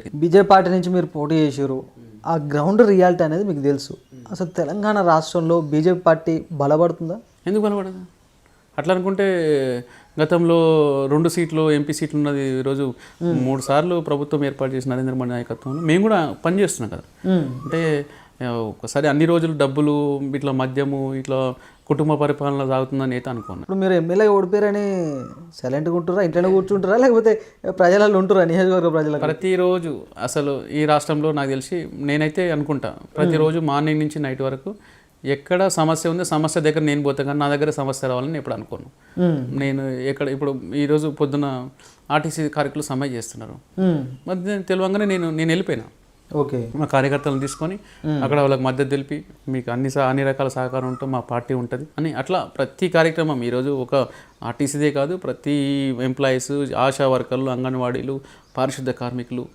జరిగింది. BJP party నుంచి మీరు పోటీ చేసారు, ఆ గ్రౌండ్ రియాలిటీ అనేది మీకు తెలుసు. అసలు తెలంగాణ రాష్ట్రంలో బీజేపీ పార్టీ బలపడుతుందా? ఎందుకు బలపడదు? అట్లా అనుకుంటే గతంలో 2 సీట్లు ఎంపీ సీట్లు ఉన్నది ఈరోజు 3 సార్లు ప్రభుత్వం ఏర్పాటు చేసిన నరేంద్ర మోడీ నాయకత్వంలో మేము కూడా పనిచేస్తున్నాం కదా. అంటే ఒకసారి అన్ని రోజులు డబ్బులు ఇట్లా మద్యము ఇట్లా కుటుంబ పరిపాలన సాగుతుందని అయితే అనుకున్నాను. ఇప్పుడు మీరు ఎమ్మెల్యే ఓడిపోయారని సైలెంట్గా ఉంటురా, ఇంట్లోనే కూర్చుంటారా, లేకపోతే ప్రజలలో ఉంటురా, నియోజకవర్గ ప్రజలకు? ప్రతిరోజు అసలు ఈ రాష్ట్రంలో నాకు తెలిసి నేనైతే అనుకుంటా ప్రతిరోజు మార్నింగ్ నుంచి నైట్ వరకు ఎక్కడ సమస్య ఉందో సమస్య దగ్గర నేను పోతా, కానీ నా దగ్గర సమస్య రావాలని ఎప్పుడు అనుకోను. నేను ఎక్కడ ఇప్పుడు ఈరోజు పొద్దున ఆర్టీసీ కార్యకులు సమ్మె చేస్తున్నారు, మరి తెలియంగానే నేను వెళ్ళిపోయినా. ఓకే, మా కార్యకర్తలను తీసుకొని అక్కడ వాళ్ళకి మద్దతు తెలిపి మీకు అన్ని రకాల సహకారం ఉంటుంది, మా పార్టీ ఉంటుంది అని అట్లా ప్రతి కార్యక్రమం ఈరోజు ఒక ఆర్టీసీదే కాదు, ప్రతి ఎంప్లాయీస్, ఆశా వర్కర్లు, అంగన్వాడీలు, పారిశుద్ధ కార్మికులు,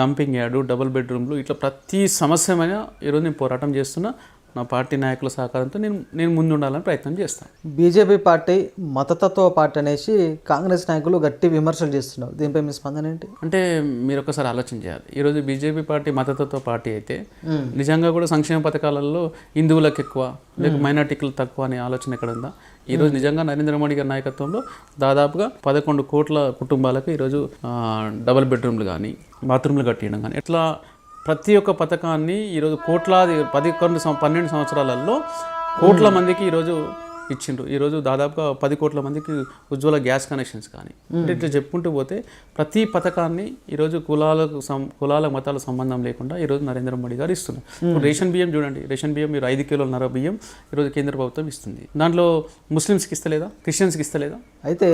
డంపింగ్ యార్డు, డబుల్ బెడ్రూమ్లు, ఇట్లా ప్రతి సమస్య మీద ఈరోజు నేను పోరాటం చేస్తున్నా. నా పార్టీ నాయకుల సహకారంతో నేను ముందు ఉండాలని ప్రయత్నం చేస్తాను. బీజేపీ పార్టీ మతతత్వ పార్టీ అనేసి కాంగ్రెస్ నాయకులు గట్టి విమర్శలు చేస్తున్నారు, దీనిపై మీ స్పందన ఏంటి? అంటే మీరు ఒకసారి ఆలోచన చేయాలి. ఈరోజు బీజేపీ పార్టీ మతతత్వ పార్టీ అయితే నిజంగా కూడా సంక్షేమ పథకాలలో హిందువులకు ఎక్కువ లేక మైనార్టీలకు తక్కువ అనే ఆలోచన ఎక్కడ ఉందా? ఈరోజు నిజంగా నరేంద్ర మోడీ గారి నాయకత్వంలో దాదాపుగా 11 కోట్ల కుటుంబాలకు ఈరోజు డబుల్ బెడ్రూమ్లు కానీ బాత్రూమ్లు కట్టియడం కానీ ఇట్లా ప్రతి ఒక్క పథకాన్ని ఈరోజు కోట్లాది 12 సంవత్సరాలలో కోట్ల మందికి ఈరోజు ఇచ్చిండ్రు. ఈరోజు దాదాపుగా 10 కోట్ల మందికి ఉజ్వల గ్యాస్ కనెక్షన్స్ కానీ అంటే ఇట్లా చెప్పుకుంటూ పోతే ప్రతి పథకాన్ని ఈరోజు కులాల మతాల సంబంధం లేకుండా ఈరోజు నరేంద్ర మోడీ గారు ఇస్తున్నారు. ఇప్పుడు రేషన్ బియ్యం చూడండి, రేషన్ బియ్యం మీరు 5 కిలోల బియ్యం ఈరోజు కేంద్ర ప్రభుత్వం ఇస్తుంది. దాంట్లో ముస్లిమ్స్కి ఇస్తలేదా, క్రిస్టియన్స్కి ఇస్తలేదా? అయితే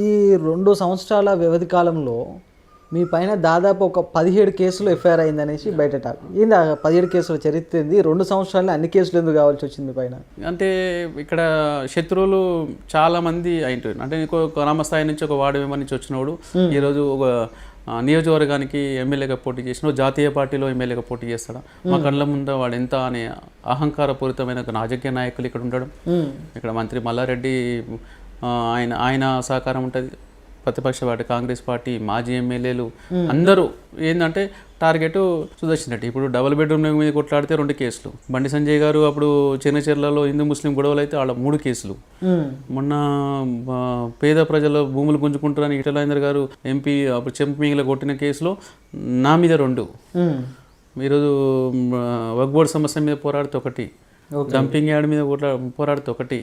ఈ 2 సంవత్సరాల వ్యవధి కాలంలో మీ పైన దాదాపు ఒక 17 కేసులు ఎఫ్ఐఆర్ అయిందనేసి బయట టాక్. ఏంది 17 కేసుల చరిత్ర ఏంది? 2 సంవత్సరాలు అన్ని కేసులు ఎందుకు కావాల్సి వచ్చింది మీ పైన? అంటే ఇక్కడ శత్రువులు చాలా మంది అయింటారు. అంటే ఇంకో గ్రామ స్థాయి నుంచి ఒక వార్డు మెంబర్ నుంచి వచ్చినవాడు ఈరోజు ఒక నియోజకవర్గానికి ఎమ్మెల్యేగా పోటీ చేసిన, జాతీయ పార్టీలో ఎమ్మెల్యేగా పోటీ చేస్తాడు. మా కళ్ళ ముందు వాడు ఎంత అనే అహంకారపూరితమైన రాజకీయ నాయకులు ఇక్కడ ఉండడం, ఇక్కడ మంత్రి మల్లారెడ్డి ఆయన సహకారం ఉంటుంది, ప్రతిపక్ష పార్టీ కాంగ్రెస్ పార్టీ, మాజీ ఎమ్మెల్యేలు అందరూ ఏంటంటే టార్గెట్ సుదర్శన్ రెడ్డి. ఇప్పుడు డబుల్ బెడ్రూమ్ మీద కొట్లాడితే 2 కేసులు, బండి సంజయ్ గారు అప్పుడు చెన్నచెర్లలో హిందూ ముస్లిం గొడవలు అయితే వాళ్ళ 3 కేసులు, మొన్న పేద ప్రజల భూములు గుంజుకుంటారని ఈటల గారు ఎంపీ అప్పుడు చెంపమీగల కొట్టిన కేసులో నా మీద 2. ఈరోజు వక్ఫ్ బోర్డు సమస్య మీద పోరాడితే 1, డంపింగ్ యార్డ్ మీద పోరాడితే 1,